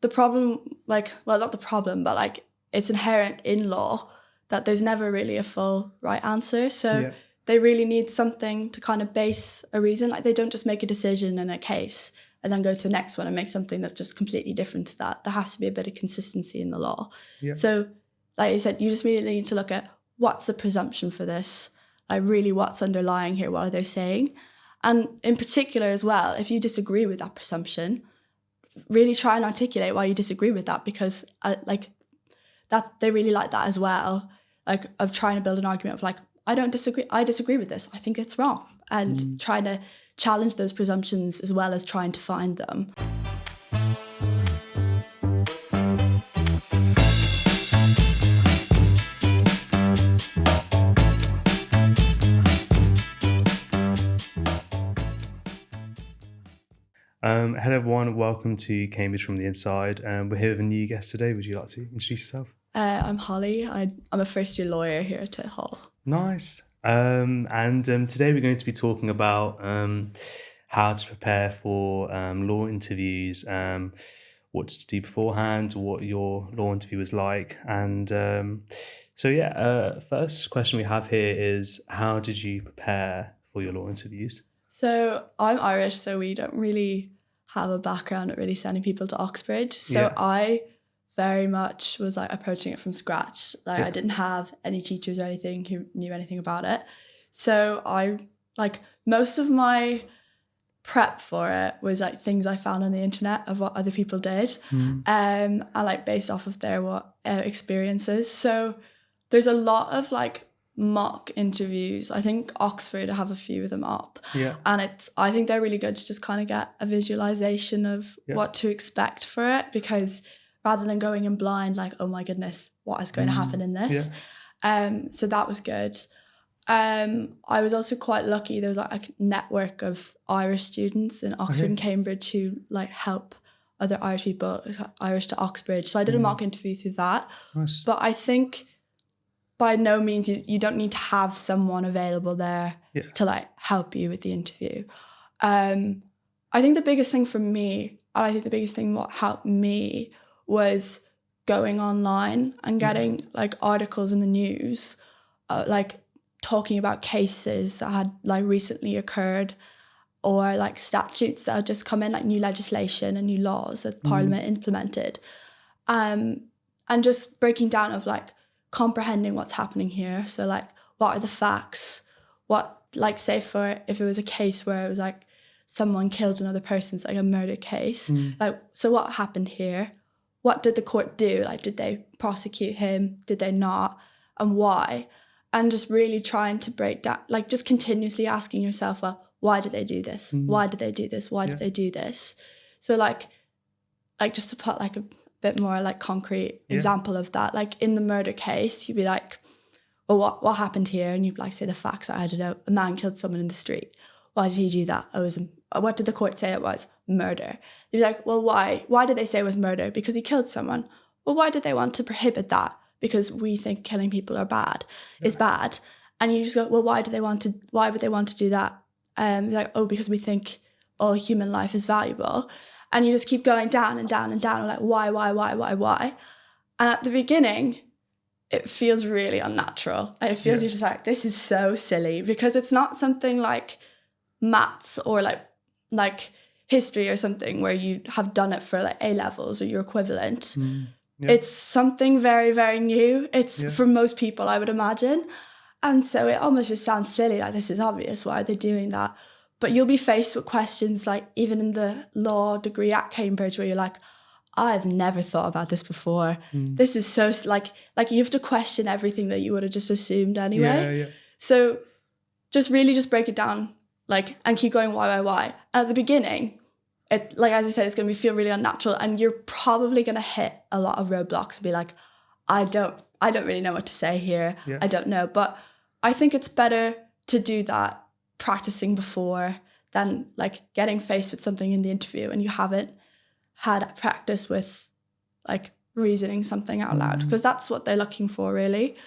the problem, like, well, not the problem, but like it's inherent in law that there's never really a full right answer. So they really need something to kind of base a reason. Like they don't just make a decision in a case and then go to the next one and make something that's just completely different to that. There has to be a bit of consistency in the law. So like you said, you just really need to look at what's the presumption for this, like really what's underlying here, what are they saying? And in particular as well, if you disagree with that presumption, really try and articulate why you disagree with that, because like that they really like that as well, like of trying to build an argument of like, I disagree with this, I think it's wrong, and trying to challenge those presumptions as well as trying to find them. Hello everyone, welcome to Cambridge from the Inside. We're here with a new guest today. Would you like to introduce yourself? I'm Holly. I'm a first year lawyer here at Trinity Hall. Nice. And today we're going to be talking about how to prepare for law interviews, what to do beforehand, what your law interview was like. And first question we have here is, how did you prepare for your law interviews? So I'm Irish, so we don't really have a background at really sending people to Oxford. So I very much was like approaching it from scratch. Like I didn't have any teachers or anything who knew anything about it. So I like most of my prep for it was like things I found on the internet of what other people did, and like based off of their experiences. So there's a lot of like mock interviews. I think Oxford have a few of them up, and I think they're really good to just kind of get a visualization of what to expect for it, because rather than going in blind like, oh my goodness, what is going to happen in this, so that was good. I was also quite lucky. There was like a network of Irish students in Oxford and Cambridge who like help other Irish people, Irish to Oxbridge, so I did a mock interview through that. Nice. But I think by no means you don't need to have someone available there to like help you with the interview. I think the biggest thing for me, and I think the biggest thing what helped me, was going online and getting like articles in the news, like talking about cases that had like recently occurred, or like statutes that had just come in, like new legislation and new laws that Parliament implemented, and just breaking down of like comprehending what's happening here. So like, what are the facts? What, like, say for if it was a case where it was like someone killed another person, it's like a murder case, like, so what happened here? What did the court do? Like, did they prosecute him? Did they not? And why? And just really trying to break down, like just continuously asking yourself, well, why did they do this? Why did they do this? Why did they do this? So like just to put like a bit more like concrete example of that, like in the murder case, you'd be like, well, what happened here? And you'd like say the facts. I don't know, a man killed someone in the street. Why did he do that? What did the court say it was? Murder. You'd be like, well, why did they say it was murder? Because he killed someone. Well, why did they want to prohibit that? Because we think killing people is bad. And you just go, well, why would they want to do that? Like, oh, because we think all human life is valuable. And you just keep going down and down and down, like, why? And at the beginning, it feels really unnatural. And it feels you're just like, this is so silly, because it's not something like maths or like history or something where you have done it for like A levels or your equivalent. It's something very, very new. It's for most people, I would imagine. And so it almost just sounds silly, like this is obvious, why are they doing that? But you'll be faced with questions like even in the law degree at Cambridge where you're like, I've never thought about this before. This is so like you have to question everything that you would have just assumed anyway. So just really just break it down, like, and keep going why. And at the beginning, it, like as I said, it's going to feel really unnatural, and you're probably going to hit a lot of roadblocks and be like, I don't really know what to say here. I don't know. But I think it's better to do that practicing before than like getting faced with something in the interview and you haven't had practice with like reasoning something out loud, because that's what they're looking for really.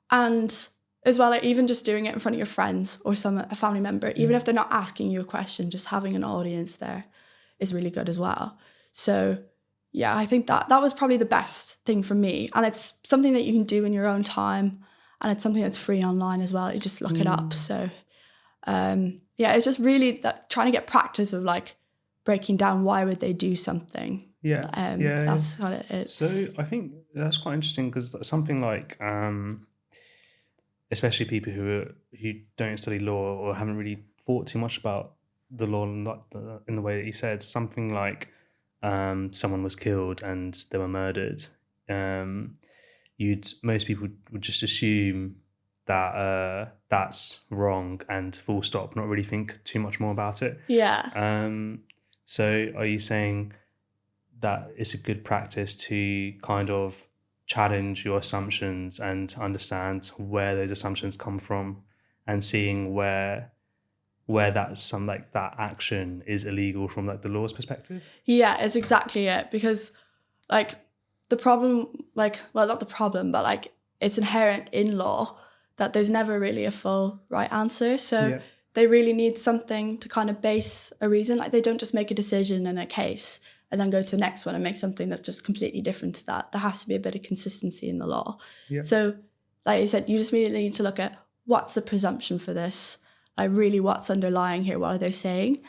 And as well, like even just doing it in front of your friends or a family member, even if they're not asking you a question, just having an audience there is really good as well. So yeah, I think that was probably the best thing for me. And it's something that you can do in your own time. And it's something that's free online as well. You just look it up. So, yeah, it's just really that trying to get practice of like breaking down why would they do something. Yeah. That's what it is. So I think that's quite interesting because something like, especially people who don't study law or haven't really thought too much about the law in the way that you said, something like someone was killed and they were murdered. Most people would just assume that that's wrong and full stop, not really think too much more about it. Yeah. So are you saying that it's a good practice to kind of challenge your assumptions and understand where those assumptions come from and seeing where that's some like that action is illegal from like the law's perspective? Yeah, it's exactly it. Because like the problem, like, well, not the problem, but like it's inherent in law that there's never really a full right answer. So they really need something to kind of base a reason. Like they don't just make a decision in a case and then go to the next one and make something that's just completely different to that. There has to be a bit of consistency in the law. So like you said, you just really need to look at what's the presumption for this, like really what's underlying here, what are they saying?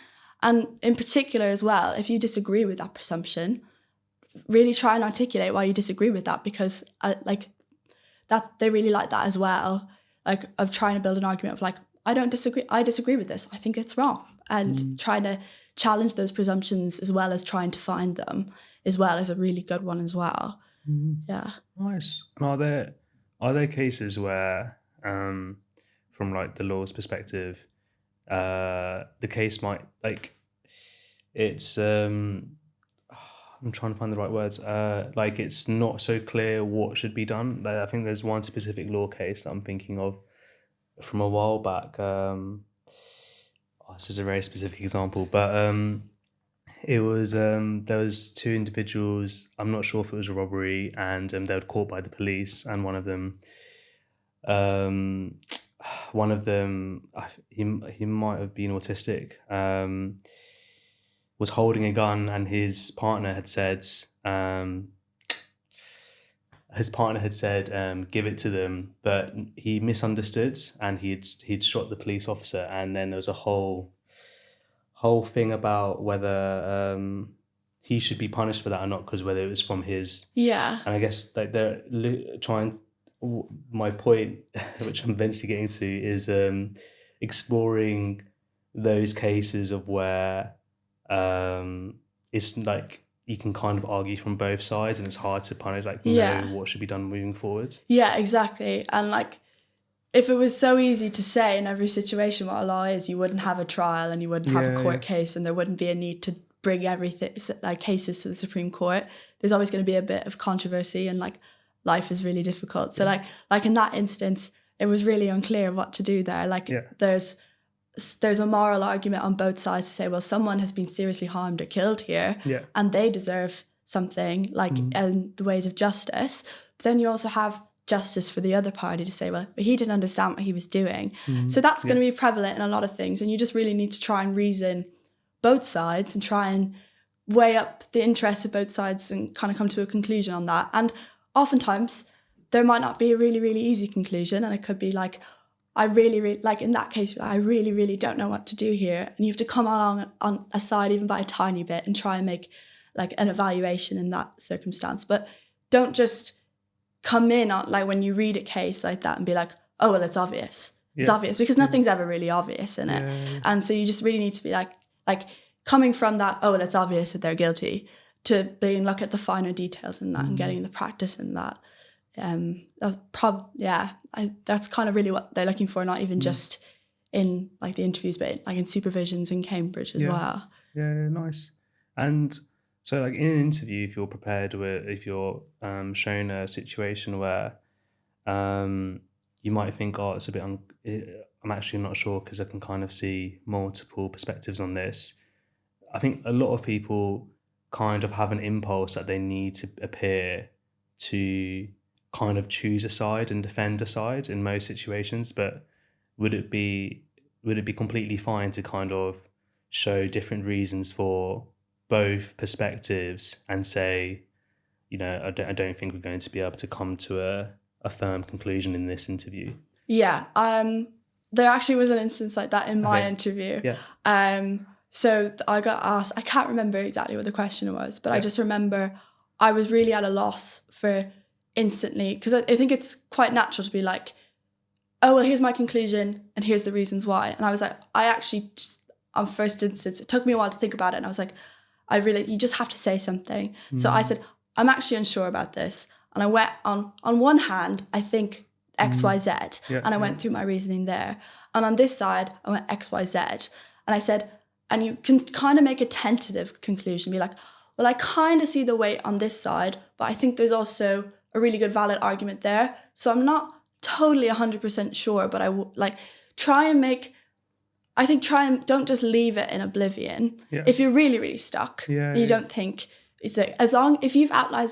And in particular as well, if you disagree with that presumption, really try and articulate why you disagree with that, because like that they really like that as well, like of trying to build an argument of like, I disagree with this, I think it's wrong, and trying to challenge those presumptions as well as trying to find them as well is a really good one as well. Yeah. Nice. And are there cases where from like the law's perspective the case might like it's I'm trying to find the right words, like it's not so clear what should be done? Like, I think there's one specific law case that I'm thinking of from a while back. This is a very specific example, but it was there was two individuals. I'm not sure if it was a robbery, and they were caught by the police. And one of them, he might have been autistic. Was holding a gun, and his partner had said, give it to them, but he misunderstood and he'd shot the police officer. And then there was a whole thing about whether he should be punished for that or not, because whether it was from his and I guess like they're trying. My point, which I'm eventually getting to, is exploring those cases of where it's like you can kind of argue from both sides, and it's hard to kind of like know what should be done moving forward. Yeah, exactly. And like, if it was so easy to say in every situation what a law is, you wouldn't have a trial and you wouldn't have a court case, and there wouldn't be a need to bring everything like cases to the Supreme Court. There's always going to be a bit of controversy, and like life is really difficult. So like in that instance, it was really unclear what to do there. Like there's a moral argument on both sides to say, well, someone has been seriously harmed or killed here, and they deserve something, like in the ways of justice. But then you also have justice for the other party to say, well, but he didn't understand what he was doing. So that's going to be prevalent in a lot of things, and you just really need to try and reason both sides and try and weigh up the interests of both sides and kind of come to a conclusion on that. And oftentimes there might not be a really, really easy conclusion, and it could be like, I really, like in that case, I really, really don't know what to do here. And you have to come along on a side even by a tiny bit and try and make like an evaluation in that circumstance. But don't just come in on like when you read a case like that and be like, oh, well, it's obvious. It's obvious, because nothing's ever really obvious in it. And so you just really need to be like coming from that, oh, well, it's obvious that they're guilty, to being look at the finer details in that and getting the practice in that. That's kind of really what they're looking for, not even just in like the interviews, but like in supervisions in Cambridge as well. Nice. And so like in an interview, if you're shown a situation where you might think, oh, it's a bit I'm actually not sure because I can kind of see multiple perspectives on this. I think a lot of people kind of have an impulse that they need to appear to kind of choose a side and defend a side in most situations, but would it be completely fine to kind of show different reasons for both perspectives and say, you know, I don't think we're going to be able to come to a firm conclusion in this interview? Yeah. There actually was an instance like that in my interview. Yeah. So I got asked, I can't remember exactly what the question was, but I just remember I was really at a loss for instantly, because I think it's quite natural to be like, oh, well, here's my conclusion and here's the reasons why. And I was like, I actually just, on first instance, it took me a while to think about it. And I was like, you just have to say something. So I said, I'm actually unsure about this. And I went on one hand, I think X, Y, Z. And I went through my reasoning there. And on this side, I went X, Y, Z. And I said, and you can kind of make a tentative conclusion, be like, well, I kind of see the weight on this side, but I think there's also a really good valid argument there. So I'm not totally 100% sure, but try and don't just leave it in oblivion. If you're really, really stuck, and you don't think, it's like, if you've outlined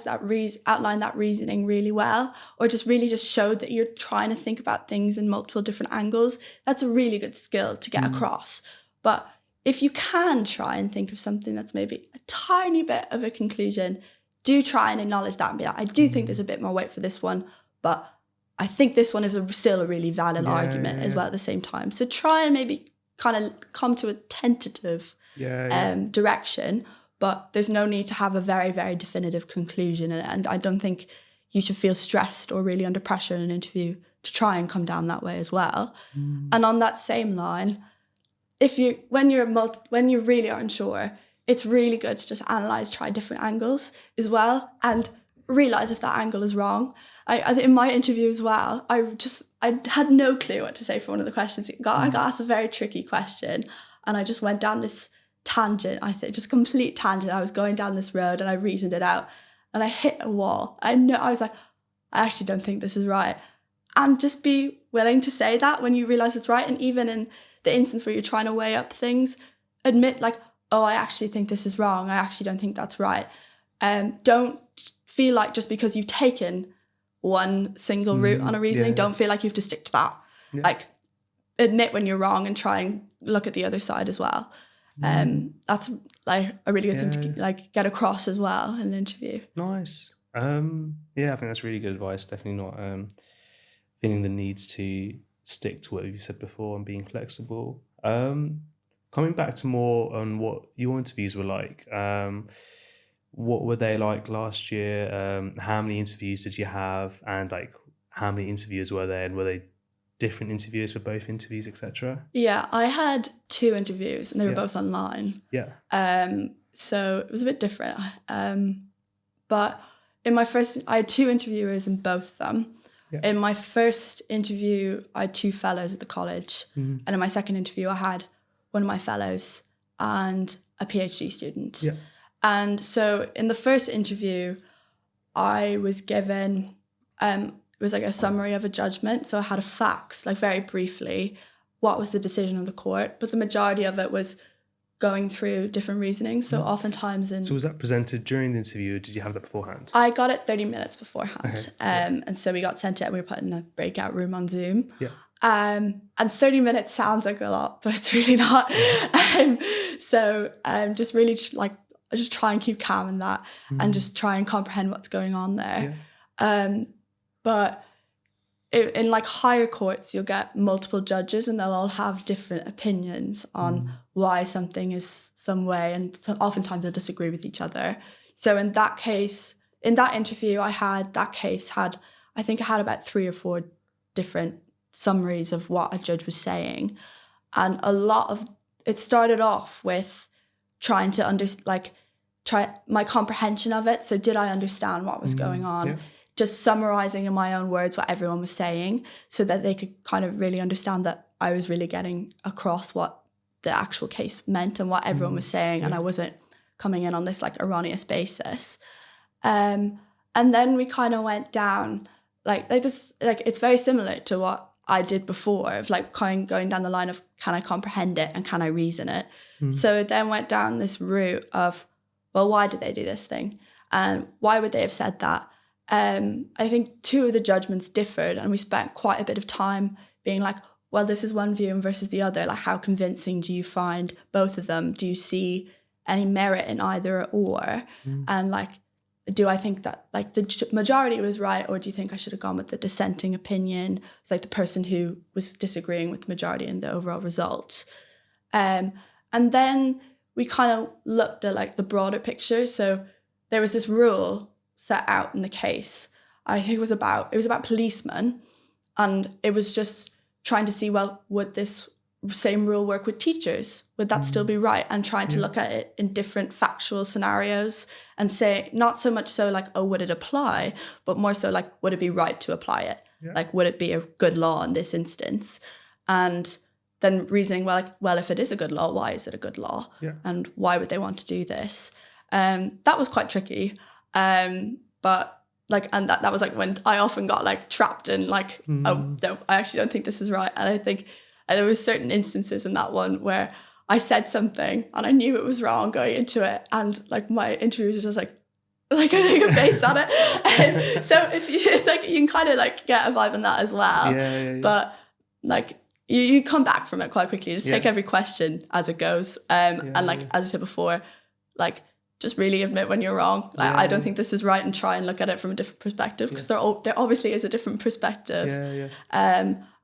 that reasoning really well, or just showed that you're trying to think about things in multiple different angles, that's a really good skill to get across. But if you can try and think of something that's maybe a tiny bit of a conclusion, do try and acknowledge that and be like, I do think there's a bit more weight for this one, but I think this one is still a really valid argument as well at the same time. So try and maybe kind of come to a tentative direction, but there's no need to have a very, very definitive conclusion. And I don't think you should feel stressed or really under pressure in an interview to try and come down that way as well. And on that same line, when you really are unsure, it's really good to just try different angles as well, and realize if that angle is wrong. In my interview as well, I had no clue what to say for one of the questions. I got asked a very tricky question, and I just went down this tangent. Just complete tangent. I was going down this road, and I reasoned it out, and I hit a wall. I was like, I actually don't think this is right, and just be willing to say that when you realize it's right. And even in the instance where you're trying to weigh up things, admit like, oh, I actually think this is wrong. I actually don't think that's right. Don't feel like just because you've taken one single route on a reasoning, don't feel like you have to stick to that. Like, admit when you're wrong and try and look at the other side as well. That's like a really good thing to get across as well in an interview. Nice. I think that's really good advice. Definitely not feeling the need to stick to what you said before and being flexible. Coming back to more on what your interviews were like, what were they like last year? How many interviews did you have, and like how many interviewers were there, and were they different interviewers for both interviews, etc.? Yeah, I had 2 interviews, and they were both online. So it was a bit different. But in my first, I had 2 interviewers in both of them. In my first interview, I had 2 fellows at the college, and in my second interview, I had one of my fellows and a PhD student. And so in the first interview, I was given, it was like a summary of a judgment. So I had a facts, like very briefly, what was the decision of the court, but the majority of it was going through different reasonings. So oftentimes So was that presented during the interview, or did you have that beforehand? I got it 30 minutes beforehand. And so we got sent it, and we were put in a breakout room on Zoom. And 30 minutes sounds like a lot, but it's really not. So just really just try and keep calm in that, and just try and comprehend what's going on there. But in like higher courts, you'll get multiple judges, and they'll all have different opinions on why something is some way, and oftentimes they'll disagree with each other. So in that case, in that interview I think I had about 3 or 4 different summaries of what a judge was saying, and a lot of it started off with trying to try my comprehension of it. So did I understand what was going on? Just summarizing in my own words what everyone was saying, so that they could kind of really understand that I was really getting across what the actual case meant and what everyone was saying, and I wasn't coming in on this like erroneous basis. And then we kind of went down like this, like it's very similar to what I did before, of like kind of going down the line of, can I comprehend it and can I reason it? So it then went down this route of, well, why did they do this thing? And why would they have said that? I think 2 of the judgments differed, and we spent quite a bit of time being like, well, this is one view versus the other. Like, how convincing do you find both of them? Do you see any merit in either or? And like, do I think that like the majority was right, or do you think I should have gone with the dissenting opinion? It's like the person who was disagreeing with the majority in the overall result. And then we kind of looked at like the broader picture. So there was this rule set out in the case. I think it was about policemen, and it was just trying to see, well, would this same rule work with teachers? Would that still be right? And trying to look at it in different factual scenarios and say, not so much so like, oh, would it apply? But more so like, would it be right to apply it? Yeah. Like, would it be a good law in this instance? And then reasoning, well, if it is a good law, why is it a good law? Yeah. And why would they want to do this? That was quite tricky. But like, and that was like when I often got like trapped in like, oh, no, I actually don't think this is right. And I think there was certain instances in that one where I said something and I knew it was wrong going into it, and like my interviewers were just like I think a face on it. So if you like, you can kind of like get a vibe on that as well. Yeah. But like you come back from it quite quickly. You just take every question as it goes. And like as I said before, like just really admit when you're wrong. Like, I don't think this is right, and try and look at it from a different perspective, because there obviously is a different perspective.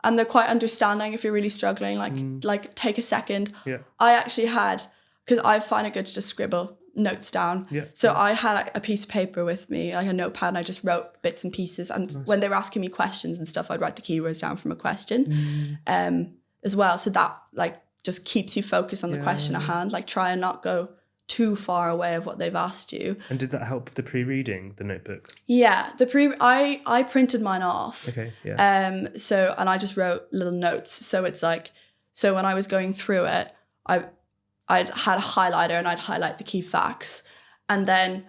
And they're quite understanding if you're really struggling, like take a second. I actually had, because I find it good to just scribble notes down. So I had like, a piece of paper with me, like a notepad, and I just wrote bits and pieces. And when they were asking me questions and stuff, I'd write the keywords down from a question as well. So that like just keeps you focused on the question at hand. Like try and not go too far away of what they've asked you. And did that help with the pre-reading, the notebook? Yeah, I printed mine off. Okay, yeah. So, and I just wrote little notes. So it's like, so when I was going through it, I'd had a highlighter and I'd highlight the key facts. And then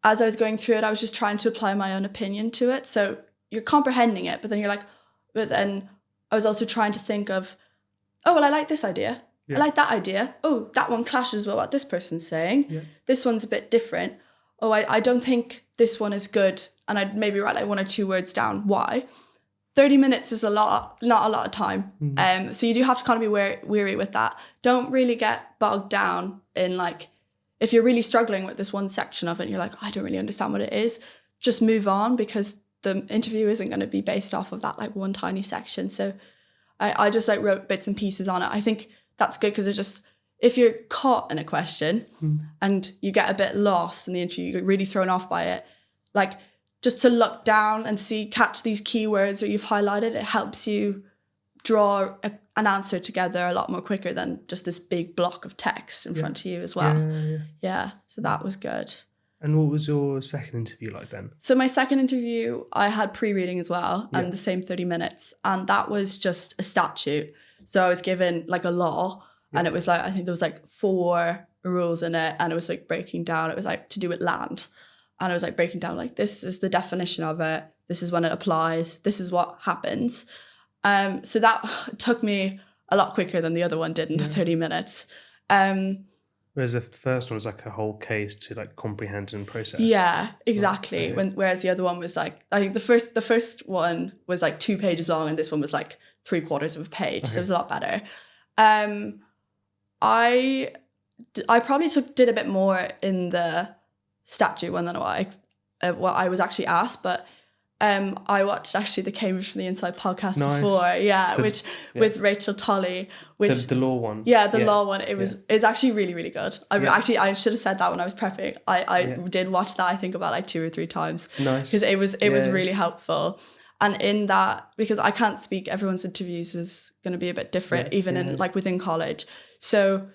as I was going through it, I was just trying to apply my own opinion to it. So you're comprehending it, but then I was also trying to think of, oh, well, I like this idea. I like that idea. Oh, that one clashes with what this person's saying. This one's a bit different. Oh, I don't think this one is good. And I'd maybe write like 1 or 2 words down. Why? 30 minutes is not a lot of time. So you do have to kind of be weary with that. Don't really get bogged down in like, if you're really struggling with this one section of it and you're like, I don't really understand what it is, just move on, because the interview isn't going to be based off of that like one tiny section. So I just like wrote bits and pieces on it. I think that's good, because it just, if you're caught in a question and you get a bit lost in the interview, you get really thrown off by it, like just to look down and catch these keywords that you've highlighted, it helps you draw an answer together a lot more quicker than just this big block of text in front of you as well. Yeah, so that was good. And what was your second interview like then? So my second interview, I had pre-reading as well, and the same 30 minutes. And that was just a statute. So I was given like a law, and it was like, I think there was like 4 rules in it, and it was like breaking down, it was like to do with land. And I was like breaking down, like, this is the definition of it. This is when it applies. This is what happens. So that took me a lot quicker than the other one did in the 30 minutes. Whereas the first one was like a whole case to like comprehend and process. Yeah, exactly. Right. Whereas the other one was like, I think the first one was like 2 pages long, and this one was like 3/4 of a page. So it was a lot better. I probably did a bit more in the statute one than what I was actually asked, but I watched actually the Cambridge from the Inside podcast before, with Rachel Tolley, which the law one. Yeah, the law one. It's actually really, really good. I should have said that when I was prepping. I did watch that, I think about like 2 or 3 times. Nice. Because it was really helpful. And in that, because I can't speak, everyone's interviews is going to be a bit different, even in like within college. So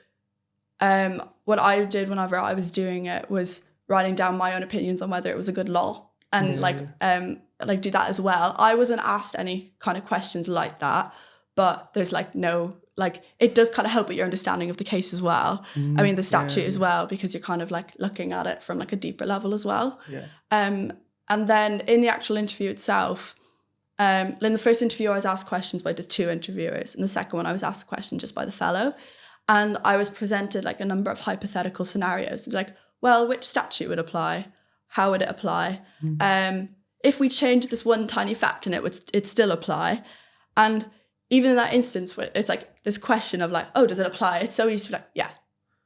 what I did whenever I was doing it was writing down my own opinions on whether it was a good law, and like do that as well. I wasn't asked any kind of questions like that, but there's like no, like it does kind of help with your understanding of the case as well. I mean, the statute as well, because you're kind of like looking at it from like a deeper level as well. And then in the actual interview itself, in the first interview I was asked questions by the 2 interviewers, and the second one I was asked a question just by the fellow, and I was presented like a number of hypothetical scenarios, like, well, which statute would apply? How would it apply? If we change this one tiny fact in it, would it still apply? And even in that instance where it's like this question of like, oh, does it apply? It's so easy to be like, yeah,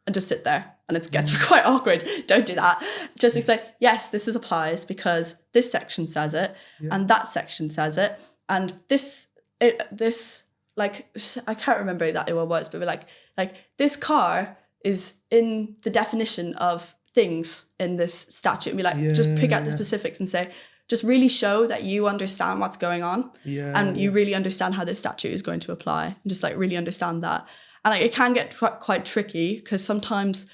and just sit there. And it gets quite awkward. Don't do that. Just explain, yes, this applies because this section says it, and that section says it, and this like, I can't remember exactly what it was, but like this car is in the definition of things in this statute, and be like, just pick out the specifics and say, just really show that you understand what's going on, and you really understand how this statute is going to apply, and just like really understand that. And like, it can get quite tricky, because sometimes,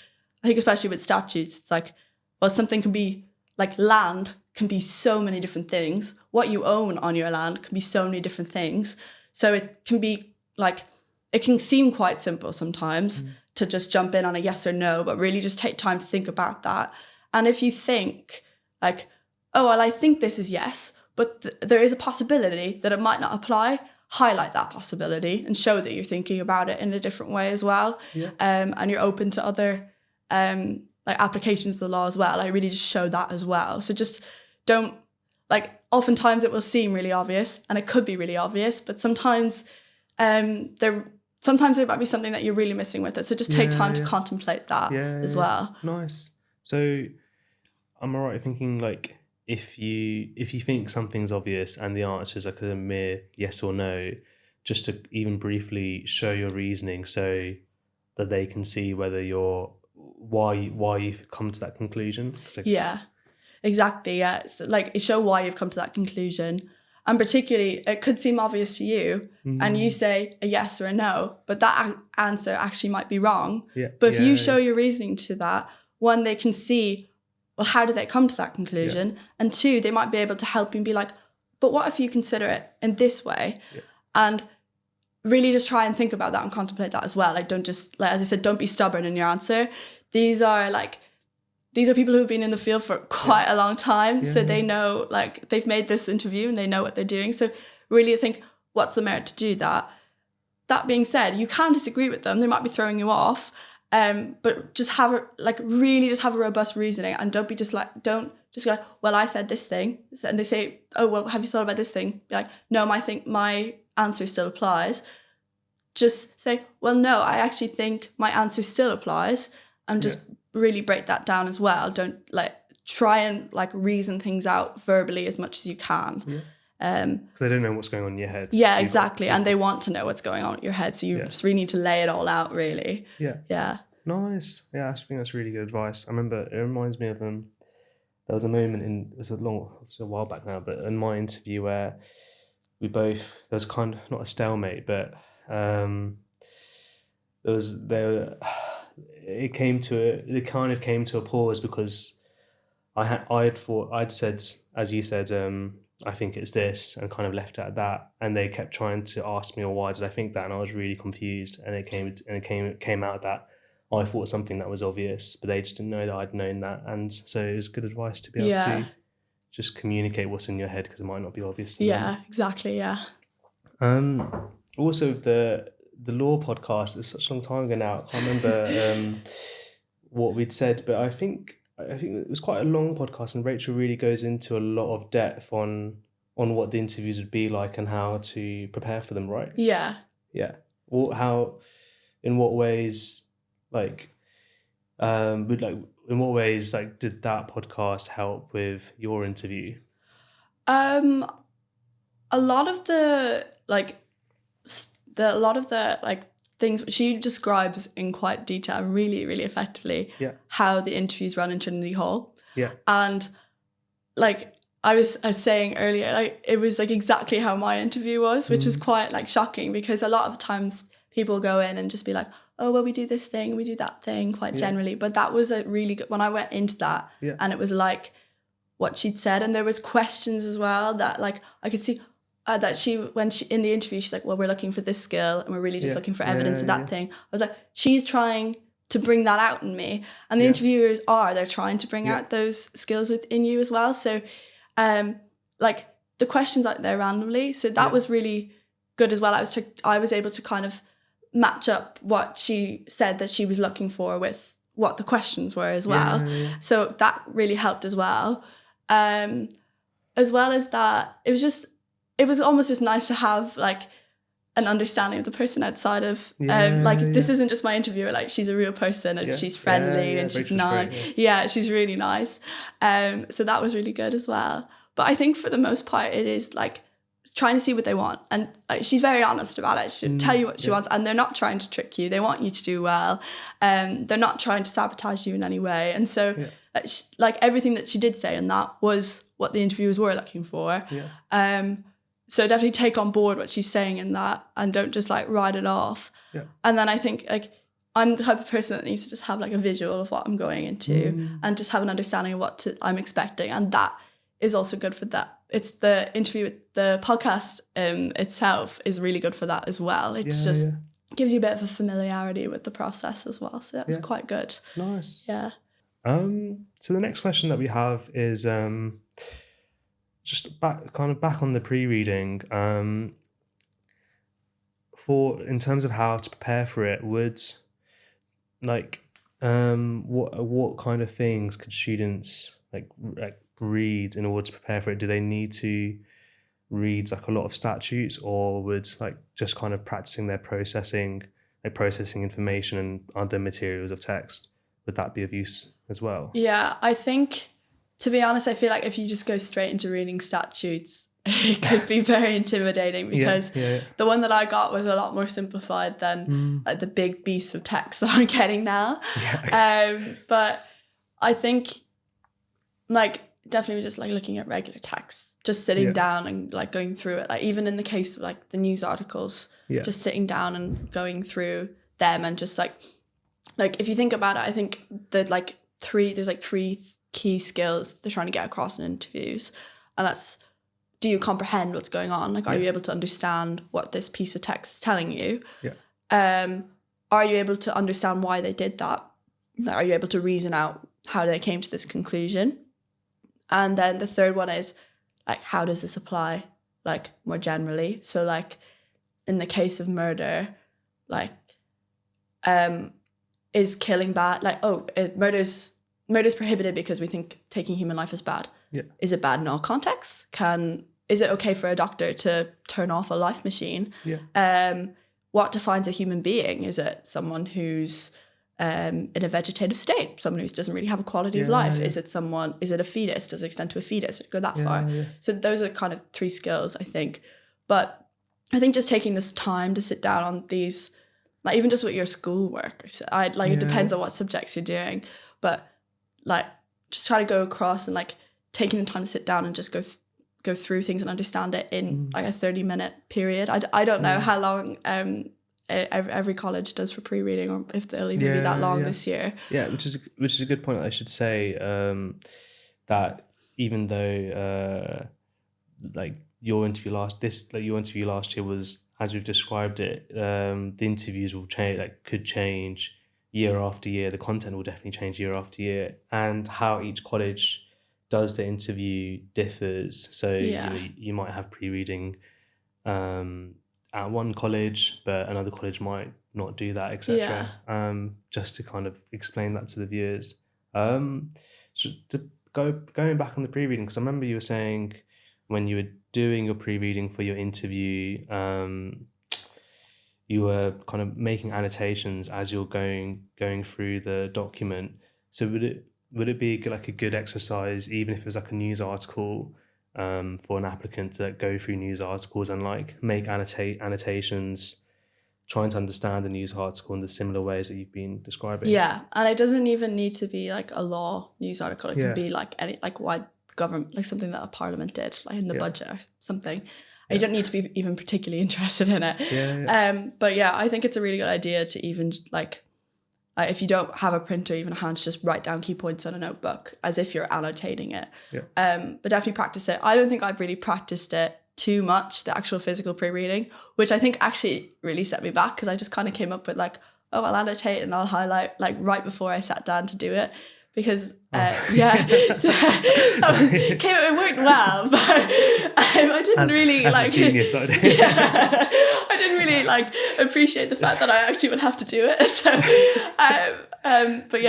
I think especially with statutes, it's like, well, something can be like, land can be so many different things. What you own on your land can be so many different things. So it can be like, it can seem quite simple sometimes to just jump in on a yes or no, but really just take time to think about that. And if you think like, oh, well, I think this is yes, but there is a possibility that it might not apply, highlight that possibility and show that you're thinking about it in a different way as well. And you're open to other like applications of the law as well. I really just show that as well. So just don't, like, oftentimes it will seem really obvious, and it could be really obvious, but sometimes sometimes it might be something that you're really missing with it. So just take time to contemplate that as well. Nice. So am I right in thinking, like, if you think something's obvious and the answer is like a mere yes or no, just to even briefly show your reasoning so that they can see whether why you've come to that conclusion. Yeah, exactly. Yeah, so like, show why you've come to that conclusion, and particularly it could seem obvious to you, and you say a yes or a no, but that answer actually might be wrong. But if you show your reasoning to that, one, they can see, well, how did they come to that conclusion? And two, they might be able to help you and be like, but what if you consider it in this way? And really just try and think about that and contemplate that as well. Like, don't just, like, as I said, don't be stubborn in your answer. These are people who've been in the field for quite a long time. So they know, like, they've made this interview and they know what they're doing. So really think, what's the merit to do that? That being said, you can disagree with them. They might be throwing you off. But just have a robust reasoning, and don't just go, well, I said this thing, and they say, oh, well, have you thought about this thing? Be like, no, my answer still applies. Just say, well, no, I actually think my answer still applies, and just really break that down as well. Don't try and reason things out verbally as much as you can. Because they don't know what's going on in your head. Yeah, so exactly. And they want to know what's going on in your head. So you just really need to lay it all out, really. Yeah. Nice. Yeah, I think that's really good advice. I remember, it reminds me of there was a moment it was a while back now, but in my interview where there was kind of not a stalemate, but it kind of came to a pause, because I'd said, as you said, I think it's this, and kind of left it at that, and they kept trying to ask me, well, why did I think that? And I was really confused, and it came out that I thought something that was obvious, but they just didn't know that I'd known that. And so it was good advice to be able to just communicate what's in your head, because it might not be obvious to them. Exactly. Also, the law podcast is such a long time ago now, I can't remember what we'd said, but I think it was quite a long podcast, and Rachel really goes into a lot of depth on what the interviews would be like and how to prepare for them, right? Yeah. In what ways, did that podcast help with your interview? A lot of the things she describes in quite detail, really, really effectively, how the interviews run in Trinity Hall. And I was saying earlier, it was exactly how my interview was, which was quite shocking, because a lot of times people go in and just be like, oh, well, we do this thing, we do that thing, quite generally. But that was a really good, when I went into that, and it was like what she'd said, and there was questions as well that I could see that when she in the interview, she's like, well, we're looking for this skill, and we're really just looking for evidence of that thing. I was like, she's trying to bring that out in me, and the interviewers they're trying to bring out those skills within you as well. So the questions out there randomly, so that was really good as well. I was able to kind of match up what she said that she was looking for with what the questions were as well. So that really helped as well. As well as that, it was almost just nice to have an understanding of the person outside of this isn't just my interviewer, like she's a real person and she's friendly and she's nice. She's really nice. So that was really good as well. But I think for the most part it is like trying to see what they want, and like, she's very honest about it. She'll tell you what she wants, and they're not trying to trick you. They want you to do well. They're not trying to sabotage you in any way. And so like everything that she did say, and that was what the interviewers were looking for. So definitely take on board what she's saying in that, and don't just like write it off. And then I think like I'm the type of person that needs to just have like a visual of what I'm going into and just have an understanding of what I'm expecting, and that is also good for that. It's the interview, the podcast itself is really good for that as well. It's just gives you a bit of a familiarity with the process as well. So that was quite good. Nice. Yeah. So the next question that we have is just back on the pre-reading. In terms of how to prepare for it, would like what kind of things could students like read in order to prepare for it? Do they need to read like a lot of statutes, or would like just kind of practicing their processing information and other materials of text, would that be of use as well? Yeah, I think, to be honest, I feel like if you just go straight into reading statutes, it could be very intimidating, because the one that I got was a lot more simplified than like the big beasts of text that I'm getting now. But I think like definitely just like looking at regular text, just sitting down and like going through it. Like even in the case of like the news articles, just sitting down and going through them, and just like if you think about it, I think that there's three key skills they're trying to get across in interviews, and that's, do you comprehend what's going on? Like, are you able to understand what this piece of text is telling you? Are you able to understand why they did that? Are you able to reason out how they came to this conclusion? And then the third one is like, how does this apply like more generally? So like in the case of murder, like is killing bad? Like, murder's prohibited because we think taking human life is bad. Is it bad in all contexts? Is it okay for a doctor to turn off a life machine? What defines a human being? Is it someone who's in a vegetative state, someone who doesn't really have a quality of life? Is it a fetus? Does it extend to a fetus? Go that far? So those are kind of three skills, I think. But I think just taking this time to sit down on these, like even just with your schoolwork, it depends on what subjects you're doing, but like just try to go across and like taking the time to sit down and just go through things and understand it in like a 30-minute period. I don't know how long every college does for pre-reading, or if they'll even be that long this year. Which is a good point. I should say that even though like your interview last year was, as we've described it, the interviews will change, like could change year after year. The content will definitely change year after year, and how each college does the interview differs. So you might have pre-reading at one college, but another college might not do that, etc. Just to kind of explain that to the viewers. So going back on the pre-reading, because I remember you were saying when you were doing your pre-reading for your interview, you were kind of making annotations as you're going through the document. So would it be like a good exercise, even if it was like a news article, for an applicant to go through news articles and like make annotations, trying to understand the news article in the similar ways that you've been describing? Yeah, and it doesn't even need to be like a law news article. It can be like any like wide government, like something that a parliament did, like in the budget or something. You don't need to be even particularly interested in it. But yeah, I think it's a really good idea to even like if you don't have a printer, even a hand, just write down key points on a notebook as if you're annotating it. But definitely practice it. I don't think I've really practiced it too much, the actual physical pre-reading, which I think actually really set me back, because I just kind of came up with like, oh, I'll annotate and I'll highlight like right before I sat down to do it. Because so it worked well, but I didn't really as like a genius idea. I didn't really like appreciate the fact that I actually would have to do it. So but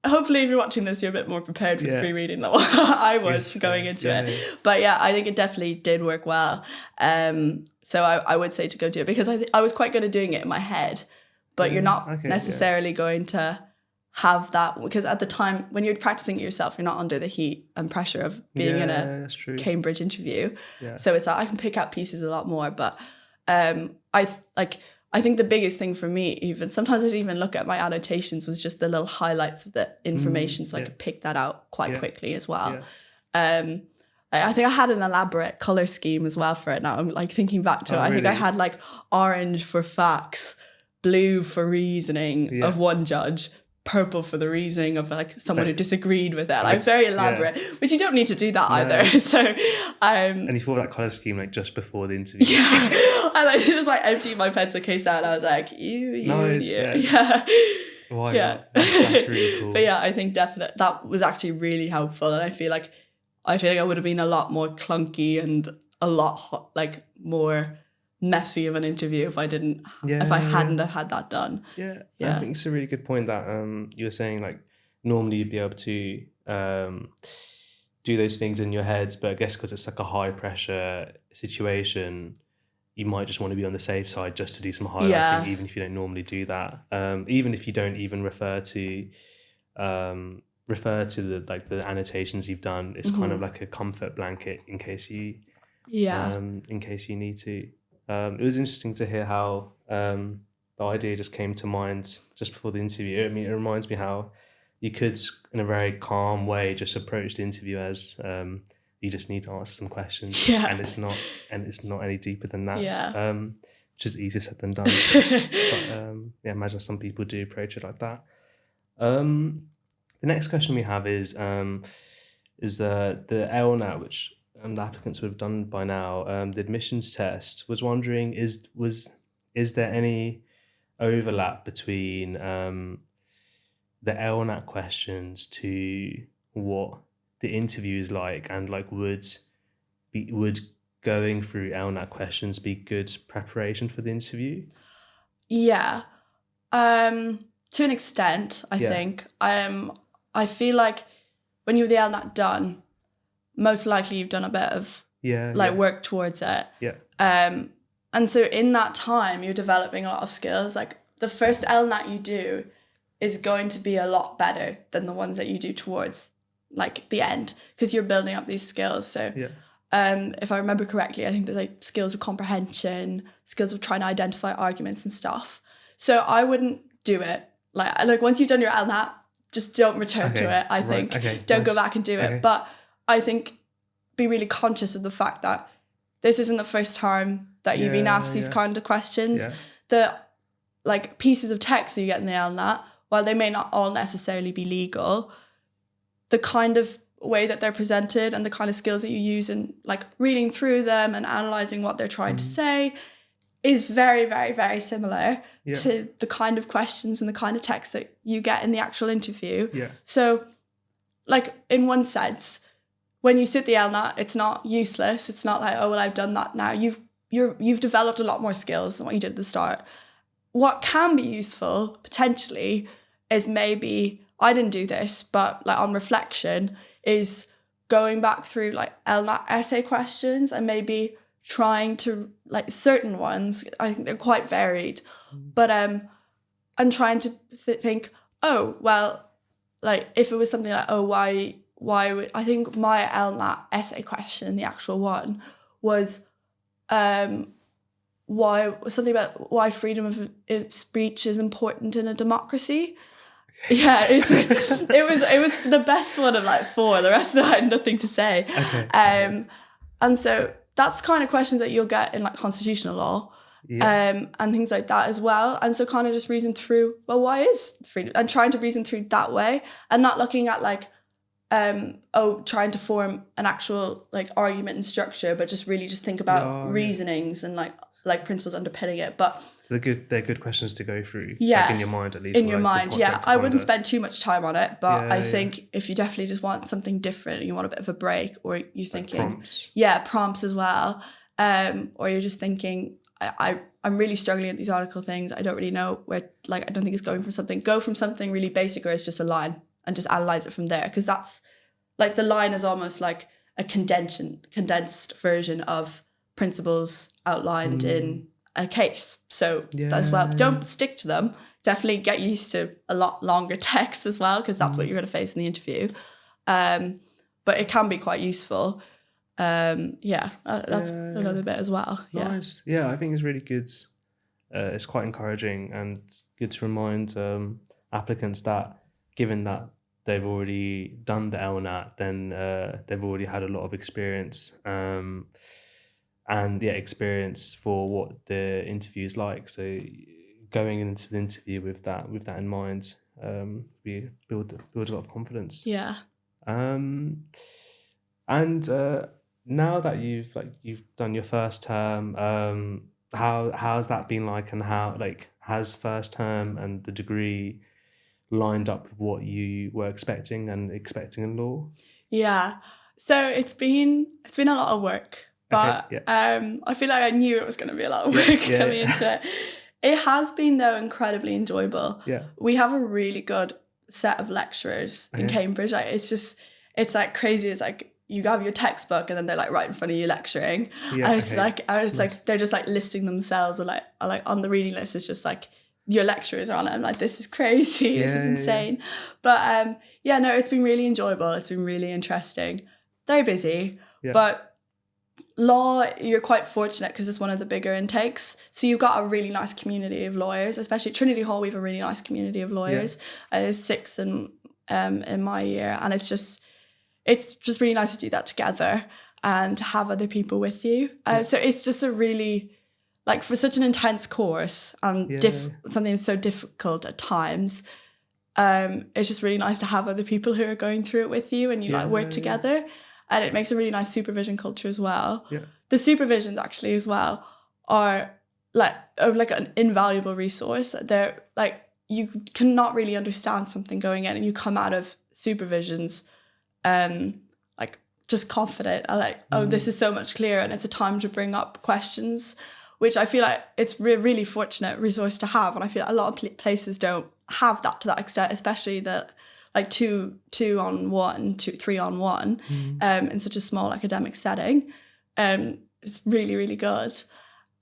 hopefully if you're watching this, you're a bit more prepared for the pre-reading than what I was going into it. But yeah, I think it definitely did work well. So I would say to go do it, because I was quite good at doing it in my head, but you're not necessarily going to have that, because at the time when you're practicing it yourself, you're not under the heat and pressure of being in a Cambridge interview. So it's like, I can pick out pieces a lot more, but I think the biggest thing for me, even sometimes I'd even look at my annotations, was just the little highlights of the information, so I could pick that out quite quickly as well. I think I had an elaborate color scheme as well for it. Now I'm like thinking back to it. I think I had like orange for facts, blue for reason of one judge, purple for the reasoning of like someone who disagreed with it. Like very elaborate, which you don't need to do that either. So and you thought that colour scheme like just before the interview. And I just like emptied my pencil case out and I was like, you. Why not? That's really cool. But yeah, I think definitely that was actually really helpful, and I feel like I would have been a lot more clunky and a lot like more messy of an interview if I didn't if I hadn't have had that done. I think it's a really good point that you were saying, like normally you'd be able to do those things in your head, but I guess because it's like a high pressure situation, you might just want to be on the safe side just to do some highlighting, even if you don't normally do that, even if you don't even refer to the annotations you've done. It's kind of like a comfort blanket in case you need to. It was interesting to hear how the idea just came to mind just before the interview. I mean, it reminds me how you could, in a very calm way, just approach the interview as you just need to answer some questions, and it's not any deeper than that. Which is easier said than done. But imagine some people do approach it like that. The next question we have is the LNAT, which the applicants would have done by now, the admissions test. Was wondering, is there any overlap between the LNAT questions to what the interview is like, and like would going through LNAT questions be good preparation for the interview? To an extent, I think. I feel like when you have the LNAT done, most likely you've done a bit of work towards it. And so in that time, you're developing a lot of skills. Like the first LNAT you do is going to be a lot better than the ones that you do towards like the end, because you're building up these skills. So if I remember correctly, I think there's like skills of comprehension, skills of trying to identify arguments and stuff. So I wouldn't do it like once you've done your LNAT, just don't return to it. I think don't go back and do it. But I think be really conscious of the fact that this isn't the first time that you've been asked these kind of questions. The like pieces of text that you get in the LNAT, while they may not all necessarily be legal, the kind of way that they're presented and the kind of skills that you use in like reading through them and analysing what they're trying to say is very, very, very similar to the kind of questions and the kind of text that you get in the actual interview. So like in one sense, when you sit the LNAT, it's not useless. It's not like, oh, well, I've done that now. You've developed a lot more skills than what you did at the start. What can be useful potentially is maybe, I didn't do this, but like on reflection, is going back through like LNAT essay questions and maybe trying to like certain ones, I think they're quite varied, but and trying to think, oh, well, like if it was something like, oh, why would, I think my LNAT essay question, the actual one, was something about why freedom of speech is important in a democracy. It was the best one of like 4. The rest of them I had nothing to say. And so that's kind of questions that you'll get in like constitutional law, and things like that as well. And so kind of just reason through, well, why is freedom, and trying to reason through that way, and not looking at like trying to form an actual like argument and structure, but just really just think about reasonings and like principles underpinning it. But so they're good questions to go through, like in your mind at least. In your mind, I wouldn't spend too much time on it, but I think if you definitely just want something different, you want a bit of a break, or you're thinking like prompts as well, or you're just thinking, I'm really struggling at these article things. I don't really know where, like I don't think it's going from something. Go from something really basic, or it's just a line. and just analyze it from there, because that's like the line is almost like a condensed version of principles outlined in a case. So as well, don't stick to them. Definitely get used to a lot longer text as well, because that's what you're going to face in the interview. But it can be quite useful. That's another bit as well. Nice. Yeah, I think it's really good. It's quite encouraging and good to remind applicants that, given that they've already done the LNAT, then they've already had a lot of experience, experience for what the interview is like. So going into the interview with that in mind, we build a lot of confidence. Yeah. And now that you've done your first term, how's that been like, and how has first term and the degree lined up with what you were expecting in law? Yeah, so it's been a lot of work, but I feel like I knew it was going to be a lot of work coming into it. It has been, though, incredibly enjoyable. Yeah, we have a really good set of lecturers in Cambridge. Like, it's like crazy. It's like you have your textbook and then they're like right in front of you lecturing. And it's like they're just like listing themselves, or like on the reading list, it's just like your lecturers are on it. I'm like, this is crazy. This is insane. But no, it's been really enjoyable. It's been really interesting. Very busy, but law, you're quite fortunate because it's one of the bigger intakes. So you've got a really nice community of lawyers, especially at Trinity Hall. We have a really nice community of lawyers. There's 6 in my year, and it's just really nice to do that together and to have other people with you. So it's just a really, like, for such an intense course and something that's so difficult at times, it's just really nice to have other people who are going through it with you, and you work together. And it makes a really nice supervision culture as well. Yeah. The supervisions actually as well are like an invaluable resource. They're like, you cannot really understand something going in, and you come out of supervisions like just confident, and like, oh, this is so much clearer, and it's a time to bring up questions, which I feel like it's really fortunate resource to have. And I feel like a lot of places don't have that to that extent, especially that like 3-on-1 in such a small academic setting. It's really, really good.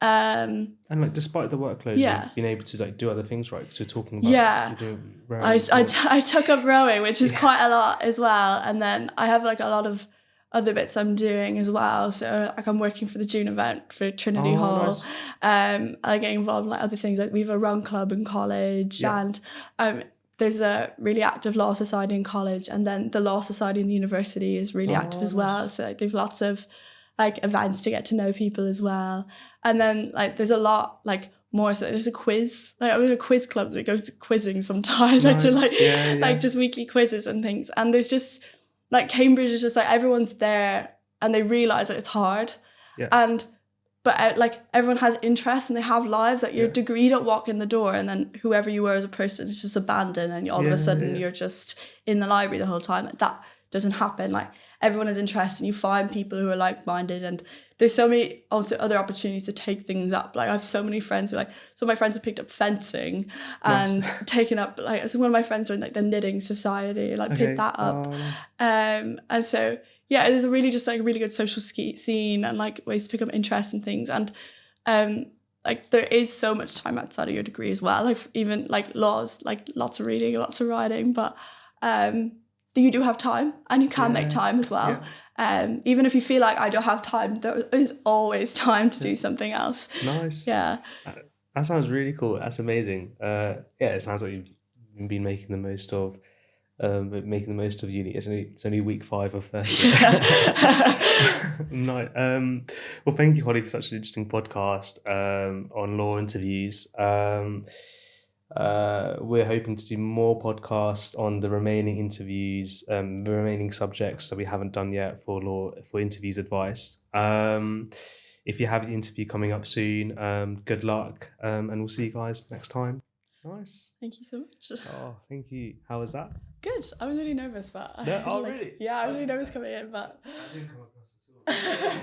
And like, despite the workload, you've been able to like do other things, right? So talking about you're doing rowing. I took up rowing, which is quite a lot as well. And then I have like a lot of other bits I'm doing as well. So like, I'm working for the June event for Trinity Hall. Nice. I get involved in like other things, like we have a run club in college, and there's a really active law society in college, and then the law society in the university is really active as well. So like, they've lots of like events to get to know people as well. And then like there's a lot like more, so there's a quiz, like we have a quiz clubs, we go to quizzing sometimes. Nice. Like to like just weekly quizzes and things. And there's just like, Cambridge is just like, everyone's there and they realise that it's hard. But like, everyone has interests and they have lives. Like, your degree, you don't walk in the door and then whoever you were as a person is just abandoned, and all of a sudden you're just in the library the whole time. Like, that doesn't happen. Like, everyone has interests, and you find people who are like-minded, and there's so many also other opportunities to take things up. Like, I have so many friends who some of my friends have picked up fencing and taken up, like, so one of my friends joined like the knitting society, like picked that up. Nice. And so there's a really just like a really good social scene, and like ways to pick up interest in things. And like, there is so much time outside of your degree as well. Like, even like laws, like lots of reading, lots of writing, but you do have time, and you can make time as well. Even if you feel like I don't have time, there is always time to do something else. Nice. Yeah. That sounds really cool. That's amazing. It sounds like you've been making the most of uni. It's only week 5 of first year. Nice. Well, thank you, Holly, for such an interesting podcast on law interviews. We're hoping to do more podcasts on the remaining interviews, the remaining subjects that we haven't done yet for interviews advice. If you have the interview coming up soon, good luck, and we'll see you guys next time. Nice. Thank you so much. Oh, thank you. How was that? Good. I was really nervous, but really? Yeah, I was really nervous coming in, but I didn't come across at all.